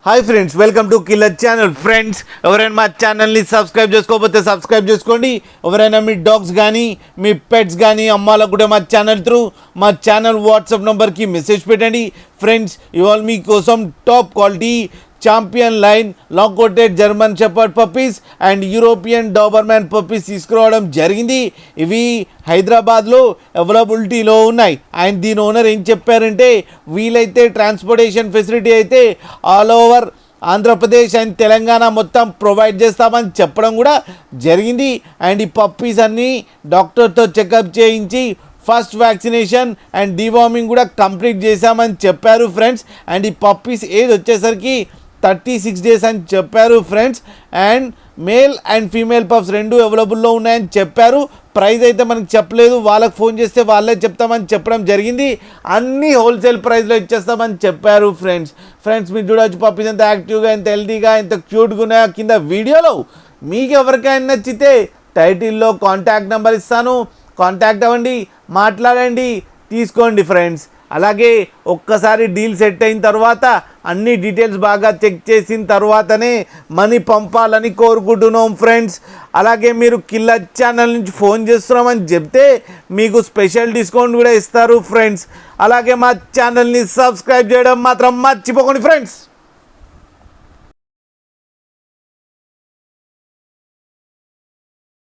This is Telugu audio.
Hi friends, welcome to killer channel. Friends, ఎవరైనా మా ఛానల్ని సబ్స్క్రైబ్ చేసుకోకపోతే సబ్స్క్రైబ్ చేసుకోండి. ఎవరైనా మీ డాగ్స్ కానీ మీ పెట్స్ కానీ అమ్మాలకు కూడా మా ఛానల్ వాట్సాప్ నెంబర్కి మెసేజ్ పెట్టండి. ఫ్రెండ్స్, ఇవాళ మీకోసం top quality champion line long coated German shepherd puppies and European Doberman puppies తీసుకురావడం జరిగింది. ఇవి హైదరాబాద్లో అవైలబిలిటీలో ఉన్నాయి. అండ్ దీని ఓనర్ ఏం చెప్పారంటే, వీలైతే ట్రాన్స్పోర్టేషన్ ఫెసిలిటీ అయితే all over Andhra Pradesh and Telangana మొత్తం ప్రొవైడ్ చేస్తామని చెప్పడం కూడా జరిగింది. అండ్ ఈ పప్పీస్ అన్నీ డాక్టర్తో చెకప్ చేయించి ఫస్ట్ వ్యాక్సినేషన్ అండ్ డీవార్మింగ్ కూడా కంప్లీట్ చేశామని చెప్పారు ఫ్రెండ్స్. అండ్ ఈ పప్పీస్ ఏజ్ వచ్చేసరికి 36 days అని చెప్పారు friends. And male and female pups రెండు అవైలబుల్లో ఉన్నాయని చెప్పారు. ప్రైస్ అయితే మనకు చెప్పలేదు, వాళ్ళకి ఫోన్ చేస్తే వాళ్ళే చెప్తామని చెప్పడం జరిగింది. అన్నీ హోల్సేల్ ప్రైస్లో ఇచ్చేస్తామని చెప్పారు ఫ్రెండ్స్. మీరు చూడవచ్చు పప్పీస్ ఎంత యాక్టివ్గా, ఎంత హెల్తీగా, ఎంత క్యూట్గా ఉన్నాయో కింద వీడియోలో. మీకు ఎవరికైనా నచ్చితే టైటిల్లో కాంటాక్ట్ నెంబర్ ఇస్తాను, కాంటాక్ట్ అవ్వండి, మాట్లాడండి, తీసుకోండి ఫ్రెండ్స్. అలాగే ఒక్కసారి డీల్ సెట్ అయిన తర్వాత అన్ని డీటెయిల్స్ బాగా చెక్ చేసిన తర్వాతనే మనీ పంపాలని కోరుకుంటున్నాం ఫ్రెండ్స్. అలాగే మీరు కిల్లర్ ఛానల్ నుంచి ఫోన్ చేస్తున్నామని చెప్తే మీకు స్పెషల్ డిస్కౌంట్ కూడా ఇస్తారు ఫ్రెండ్స్. అలాగే మా ఛానల్ని సబ్స్క్రైబ్ చేయడం మాత్రం మర్చిపోకండి ఫ్రెండ్స్.